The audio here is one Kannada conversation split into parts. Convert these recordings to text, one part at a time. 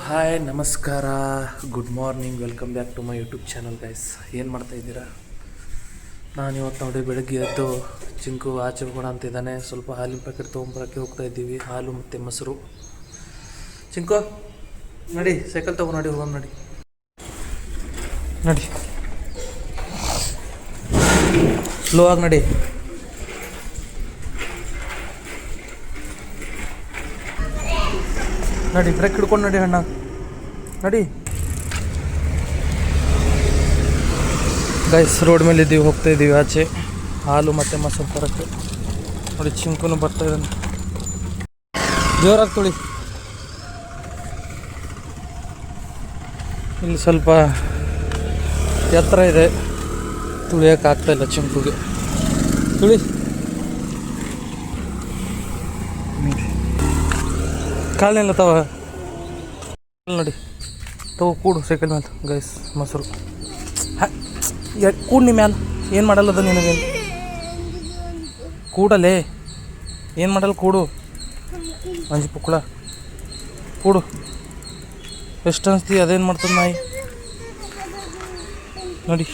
ಹಾಯ್ ನಮಸ್ಕಾರ, good morning, welcome back to my YouTube channel guys. ಏನು ಮಾಡ್ತಾಯಿದ್ದೀರಾ? ನಾನು ಇವತ್ತು ನೋಡಿ ಬೆಳಗ್ಗೆ ಎದ್ದು ಚಿಂಕು ಆಚೆ ಹೋಗೋಣ ಅಂತಿದ್ದಾನೆ. ಸ್ವಲ್ಪ ಹಾಲಿನ ಪ್ಯಾಕೆಟ್ ತೊಗೊಂಬರೋಕ್ಕೆ ಹೋಗ್ತಾ ಇದ್ದೀವಿ, ಹಾಲು ಮತ್ತು ಮೊಸರು. ಚಿಂಕು ನಡಿ, ಸೈಕಲ್ ತೊಗೊಂಡು ನಡಿ, ಹೋಗೋಣ ನಡಿ ನಡಿ, ಸ್ಲೋ ಆಗಿ ನಡಿ. ನಡಿ, ಬ್ರೇಕ್ ಹಿಡ್ಕೊಂಡು ನಡಿ ಅಣ್ಣ, ನಡಿ. ಗೈಸ್ ರೋಡ್ ಮೇಲೆ ಇದ್ದೀವಿ, ಹೋಗ್ತಾ ಇದ್ದೀವಿ ಆಚೆ ಹಾಲು ಮತ್ತು ಮೊಸರು ತರಕ್ಕೆ. ನೋಡಿ ಚಿಂಕುನು ಬರ್ತಾ ಇದ್ದಾನೆ, ಜೋರಾಗಿ ತುಳಿ. ಇಲ್ಲಿ ಸ್ವಲ್ಪ ಎತ್ತರ ಇದೆ, ತುಳಿಯೋಕ್ಕಾಗ್ತಾಯಿಲ್ಲ ಚಿಂಕುಗೆ. ತುಳಿ, ಕಾಲನೆಲ್ಲ ತವ ನೋಡಿ, ತಗೋ ಕೂಡು ಸೈಕಲ್ ಮೇಲೆ. ಗೈಸ್ ಮೊಸರು ಕೂಡು ನಿಮ್ಮ ಮ್ಯಾಲ. ಏನು ಮಾಡಲ್ಲದ ನಿನಗೆ? ಕೂಡಲೇ ಏನು ಮಾಡಲ್ಲ, ಕೂಡು. ಅಂಜಿ ಪುಕ್ಕಳ ಕೂಡು. ಎಷ್ಟು ಅನ್ಸ್ತಿ ಅದೇನು ಮಾಡ್ತದೆ ನಾಯಿ ನೋಡಿ.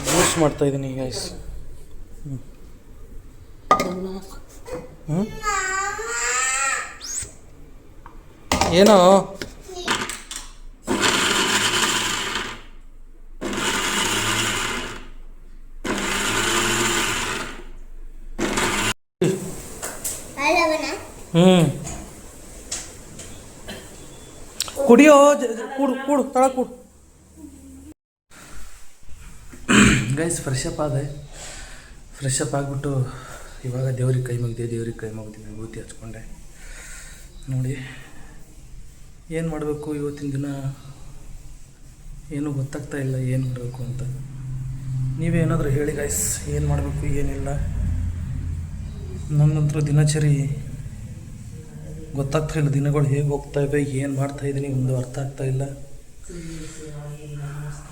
ಜ್ಯೂಸ್ ಮಾಡ್ತಾ ಇದ್ದೀನಿ ಗೈಸ್. ಏನೋ ಕುಡಿಯೋ, ಕೂಡು ಕೂಡು, ತಳ ಕೂಡು. ಗೈಸ್ ಫ್ರೆಶ್ ಅಪ್ ಆಗಿಬಿಟ್ಟು ಇವಾಗ ದೇವ್ರಿಗೆ ಕೈ ಮುಗಿದೀನಿ, ವಿಭೂತಿ ಹಚ್ಕೊಂಡೆ. ನೋಡಿ ಏನು ಮಾಡಬೇಕು ಇವತ್ತಿನ ದಿನ ಏನೂ ಗೊತ್ತಾಗ್ತಾ ಇಲ್ಲ, ಏನು ಮಾಡಬೇಕು ಅಂತ. ನೀವೇನಾದರೂ ಹೇಳಿ ಗೈಸ್, ಏನು ಮಾಡಬೇಕು ಏನಿಲ್ಲ. ನನ್ನಂತರ ದಿನಚರಿ ಗೊತ್ತಾಗ್ತಾ ಇಲ್ಲ, ದಿನಗಳು ಹೇಗೆ ಹೋಗ್ತಾ ಇವೆ, ಏನು ಮಾಡ್ತಾಯಿದ್ದೀನಿ ಒಂದು ಅರ್ಥ ಆಗ್ತಾ ಇಲ್ಲ.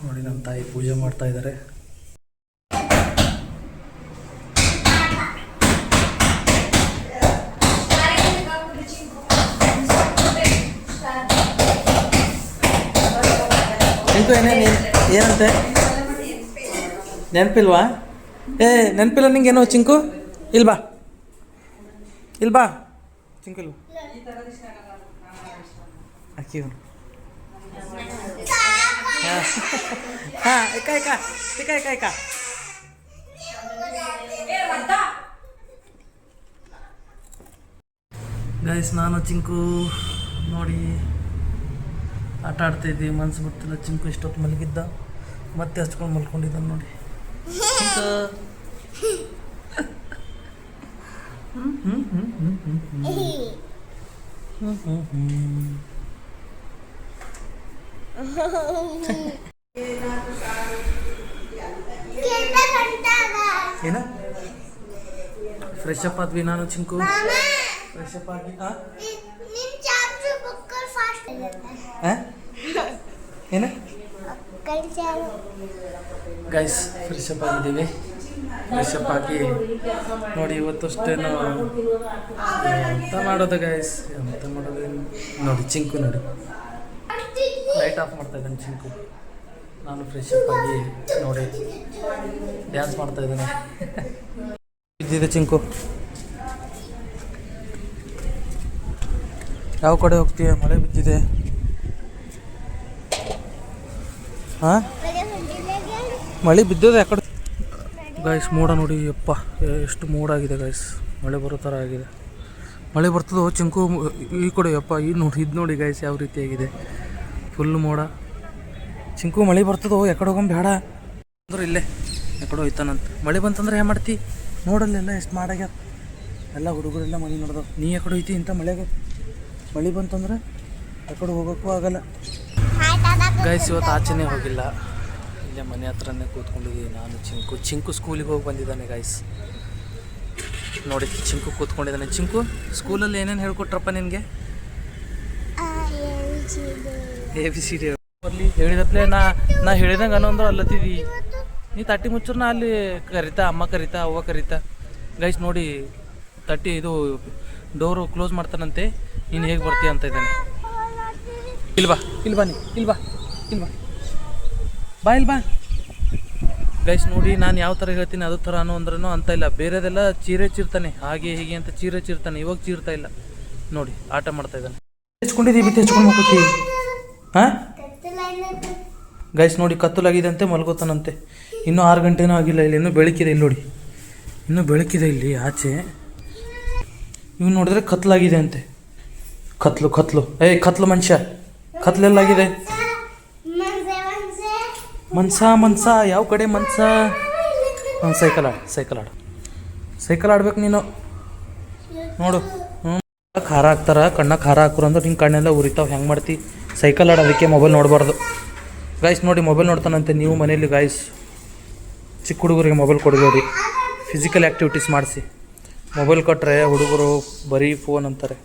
ನೋಡಿ ನಮ್ಮ ತಾಯಿ ಪೂಜೆ ಮಾಡ್ತಾ ಇದ್ದಾರೆ. ಏನಂತೆ ನೆನಪಿಲ್ವಾ? ನೆನಪಿಲ್ಲ ನಿಂಗೇನೋ ಚಿಂಕು? ಇಲ್ಬಾ ಚಿಂಕು ಇಲ್ವಾ? ಅಕ್ಕಿ ಹಾಂ ಗೈಸ್, ನಾನು ಚಿಂಕು ನೋಡಿ ಆಟ ಆಡ್ತಾಯಿದ್ದೀವಿ. ಮನ್ಸು ಬರ್ತಿಲ್ಲ. ಚಿಂಕು ಇಷ್ಟೊತ್ತು ಮಲಗಿದ್ದ, ಮತ್ತೆ ಹಚ್ಕೊಂಡು ಮಲ್ಕೊಂಡಿದ್ದಾನೆ ನೋಡಿ. ಏನ ಫ್ರೆಶ್ ಅಪ್ ಆದ್ವಿ ನಾನು ಚಿಂಕು. ಫ್ರೆಶ್ ಅಪ್ ಆಗಿ ಏನ ಗೈಸ್ ಫ್ರೆಶ್ ಅಪ್ ಆಗಿದ್ದೀವಿ. ಫ್ರೆಶ್ ಅಪ್ ಆಗಿ ನೋಡಿ ಇವತ್ತು ಅಷ್ಟೇನು ಎಂತ ಮಾಡೋದು ಗೈಸ್, ಎಂತ ಮಾಡೋದೇನು ನೋಡಿ. ಚಿಂಕು ನೋಡಿ ಲೈಟ್ ಆಫ್ ಮಾಡ್ತಾ ಇದ್ದಾನೆ ಚಿಂಕು. ನಾನು ಫ್ರೆಶ್ ಅಪ್ ಆಗಿ ನೋಡಿ ಡ್ಯಾನ್ಸ್ ಮಾಡ್ತಾ ಇದ್ದೇನೆ. ಬಿದ್ದಿದೆ ಚಿಂಕು. ಯಾವ ಕಡೆ ಹೋಗ್ತೀಯ? ಮಳೆ ಬಿದ್ದಿದೆ. ಹಾಂ ಮಳೆ ಬಿದ್ದಿದೆ ಆ ಕಡೆ. ಗೈಸ್ ಮೋಡ ನೋಡಿ, ಯಪ್ಪ ಎಷ್ಟು ಮೋಡ ಆಗಿದೆ ಗೈಸ್. ಮಳೆ ಬರೋ ಥರ ಆಗಿದೆ. ಮಳೆ ಬರ್ತದೋ ಚಿಂಕು? ಈ ಕಡೆ ಯಪ್ಪ ಇದು ನೋಡಿ ಗೈಸ್ ಯಾವ ರೀತಿಯಾಗಿದೆ, ಫುಲ್ ಮೋಡ. ಚಿಂಕು ಮಳೆ ಬರ್ತದೋ? ಎಕಡೆ ಹೋಗಂ ಬೇಡ ಅಂದ್ರೆ ಇಲ್ಲೇ ಎಕಡೆ ಹೋಯ್ತಾನಂತ. ಮಳೆ ಬಂತಂದ್ರೆ ಏನು ಮಾಡ್ತಿ? ನೋಡಲ್ಲೆಲ್ಲ ಎಷ್ಟು ಮಾಡಾಗ್ಯಾರ ಎಲ್ಲ ಹುಡುಗರೆಲ್ಲ ಮನೆ ನೋಡ್ದವು. ನೀ ಎಕಡೆ ಹೋಯ್ತಿ ಇಂಥ ಮಳೆಗೆ? ಮಳೆ ಬಂತಂದ್ರೆ ಎಕಡೆ ಹೋಗೋಕ್ಕೂ ಆಗಲ್ಲ ಗೈಸ್. ಇವತ್ತು ಆಚೆನೇ ಹೋಗಿಲ್ಲ, ಇಲ್ಲೇ ಮನೆ ಹತ್ರನೇ ಕೂತ್ಕೊಂಡಿದ್ದೀವಿ ನಾನು ಚಿಂಕು ಸ್ಕೂಲಿಗೆ ಹೋಗಿ ಬಂದಿದ್ದಾನೆ ಗೈಸ್. ನೋಡಿ ಚಿಂಕು ಕೂತ್ಕೊಂಡಿದ್ದಾನೆ. ಚಿಂಕು ಸ್ಕೂಲಲ್ಲಿ ಏನೇನು ಹೇಳ್ಕೊಟ್ರಪ್ಪ ನಿನಗೆ? ABCD ಬರ್ಲಿ ಹೇಳಿದಪ್ಲೆ ನಾ ಹೇಳಿದಂಗೆ ಅನ್ನೋಂದ್ರೆ ಅಲ್ಲತ್ತಿದಿ ನೀ ತಟ್ಟಿ ಮುಚ್ಚರ್ ನಾ ಅಲ್ಲಿ ಕರಿತಾ ಅಮ್ಮ ಕರಿತಾ ಅವ್ವ ಕರಿತಾ ಗೈಸ್ ನೋಡಿ ತಟ್ಟಿ ಇದು ಡೋರು ಕ್ಲೋಸ್ ಮಾಡ್ತಾನಂತೆ ನೀನು ಹೇಗೆ ಬರ್ತೀಯ ಅಂತ ಇದ್ದಾನೆ. ಇಲ್ವಾ ಇಲ್ವಾ ಬಾ ಗೈಸ್ ನೋಡಿ ನಾನು ಯಾವ ಥರ ಹೇಳ್ತೀನಿ ಅದು ಥರ ಅಂದ್ರೂ ಅಂತ ಇಲ್ಲ. ಬೇರೆದೆಲ್ಲ ಚೀರೆ ಚೀರ್ತಾನೆ ಹಾಗೆ ಹೀಗೆ ಅಂತ ಚೀರೆ ಚೀರ್ತಾನೆ, ಇವಾಗ ಚೀರ್ತಾ ಇಲ್ಲ ನೋಡಿ ಆಟ ಮಾಡ್ತಾ ಇದ್ದಾನೆ. ಹೆಚ್ಕೊಂಡಿದ್ದೀವಿ ಬಿಟ್ಟು ಹೆಚ್ಕೊಂಡು ಹೋಗ್ತೀವಿ. ಹಾಂ ಗೈಸ್ ನೋಡಿ ಕತ್ತಲಾಗಿದೆ ಅಂತೆ ಮಲ್ಗೋತಾನಂತೆ. ಇನ್ನೂ 6 ಗಂಟೆನೂ ಆಗಿಲ್ಲ, ಇಲ್ಲಿ ಇನ್ನೂ ಬೆಳಕಿದೆ. ಇಲ್ಲಿ ನೋಡಿ ಇನ್ನೂ ಬೆಳಕಿದೆ ಇಲ್ಲಿ ಆಚೆ. ಇವ್ನು ನೋಡಿದ್ರೆ ಕತ್ಲಾಗಿದೆ ಅಂತೆ. ಕತ್ಲು ಮನುಷ್ಯ ಕತ್ಲೆಲ್ಲಾಗಿದೆ. ಮನ್ಸ ಯಾವ ಕಡೆ ಮನ್ಸ? ಸೈಕಲ್ ಆಡ್ಬೇಕು ನೀನು ನೋಡು. ಖಾರ ಹಾಕ್ತಾರ ಕಣ್ಣಾಗ ಖಾರ ಹಾಕ್ರು ಅಂದ್ರೆ ಹಿಂಗೆ ಕಣ್ಣೆಲ್ಲ ಉರಿತಾವೆ. ಹೆಂಗೆ ಮಾಡ್ತಿ? ಸೈಕಲ್ ಆಡೋದಕ್ಕೆ ಮೊಬೈಲ್ ನೋಡಬಾರ್ದು ಗಾಯ್ಸ್. ನೋಡಿ ಮೊಬೈಲ್ ನೋಡ್ತಾನಂತೆ. ನೀವು ಮನೇಲಿ ಗಾಯ್ಸ್ ಚಿಕ್ಕ ಹುಡುಗರಿಗೆ ಮೊಬೈಲ್ ಕೊಡಬೇಡಿ, ಫಿಸಿಕಲ್ ಆ್ಯಕ್ಟಿವಿಟೀಸ್ ಮಾಡಿಸಿ. ಮೊಬೈಲ್ ಕೊಟ್ಟರೆ ಹುಡುಗರು ಬರೀ ಫೋನ್ ಅಂತಾರೆ.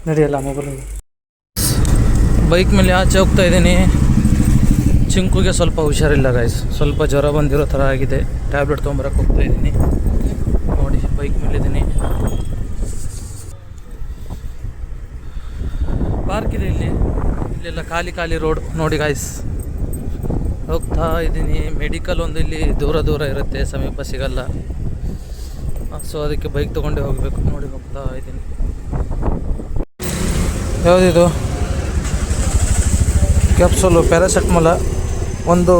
ನಡಿಯಲ್ಲ ಮೊಬೈಲ್. ಬೈಕ್ ಮೇಲೆ ಆಚೆ ಹೋಗ್ತಾ ಇದ್ದೀನಿ. ಚಿಂಕುಗೆ ಸ್ವಲ್ಪ ಹುಷಾರಿಲ್ಲ ಗಾಯ್ಸ್, ಸ್ವಲ್ಪ ಜ್ವರ ಬಂದಿರೋ ಥರ ಆಗಿದೆ. ಟ್ಯಾಬ್ಲೆಟ್ ತೊಗೊಂಬರಕ್ಕೆ ಹೋಗ್ತಾ ಇದ್ದೀನಿ. ನೋಡಿ ಬೈಕ್ ಮೇಲಿದ್ದೀನಿ. ಪಾರ್ಕ್ ಇದೆ ಇಲ್ಲೆಲ್ಲ ಖಾಲಿ ರೋಡ್ ನೋಡಿ ಗಾಯ್ಸ್. ಹೋಗ್ತಾ ಇದ್ದೀನಿ. ಮೆಡಿಕಲ್ ಒಂದು ಇಲ್ಲಿ ದೂರ ಇರುತ್ತೆ, ಸಮೀಪ ಸಿಗಲ್ಲ. ಸೊ ಅದಕ್ಕೆ ಬೈಕ್ ತೊಗೊಂಡೇ ಹೋಗಬೇಕು. ನೋಡಿ ಹೋಗ್ತಾ ಇದ್ದೀನಿ. ಯಾವುದಿದು? ಕ್ಯಾಪ್ಸೂಲು ಪ್ಯಾರಾಸೆಟಮಾಲ. ಒಂದು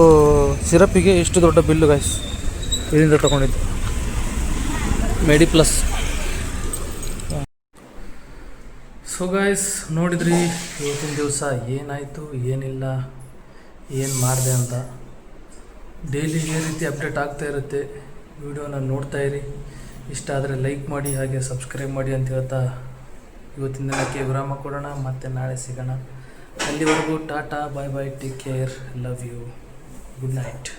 ಸಿರಪ್ಪಿಗೆ ಇಷ್ಟು ದೊಡ್ಡ ಬಿಲ್ಲು ಗಾಯ್ಸ್. ಇದರಿಂದ ತೊಗೊಂಡಿದ್ದು ಮೆಡಿಪ್ಲಸ್. ಸೊ ಗಾಯ್ಸ್ ನೋಡಿದ್ರಿ ಇವತ್ತಿನ ದಿವಸ ಏನಾಯಿತು ಏನಿಲ್ಲ ಏನು ಮಾಡಿದೆ ಅಂತ. ಡೈಲಿ ಇದೇ ರೀತಿ ಅಪ್ಡೇಟ್ ಆಗ್ತಾ ಇರುತ್ತೆ. ವಿಡಿಯೋನ ನೋಡ್ತಾ ಇರಿ. ಇಷ್ಟ ಆದರೆ ಲೈಕ್ ಮಾಡಿ ಹಾಗೆ ಸಬ್ಸ್ಕ್ರೈಬ್ ಮಾಡಿ ಅಂತ ಹೇಳ್ತಾ ಇವತ್ತಿನ ದಿನಕ್ಕೆ ವಿರಾಮ ಕೊಡೋಣ. ಮತ್ತೆ ನಾಳೆ ಸಿಗೋಣ. ಅಲ್ಲಿವರೆಗೂ tata bye take care, love you, good night.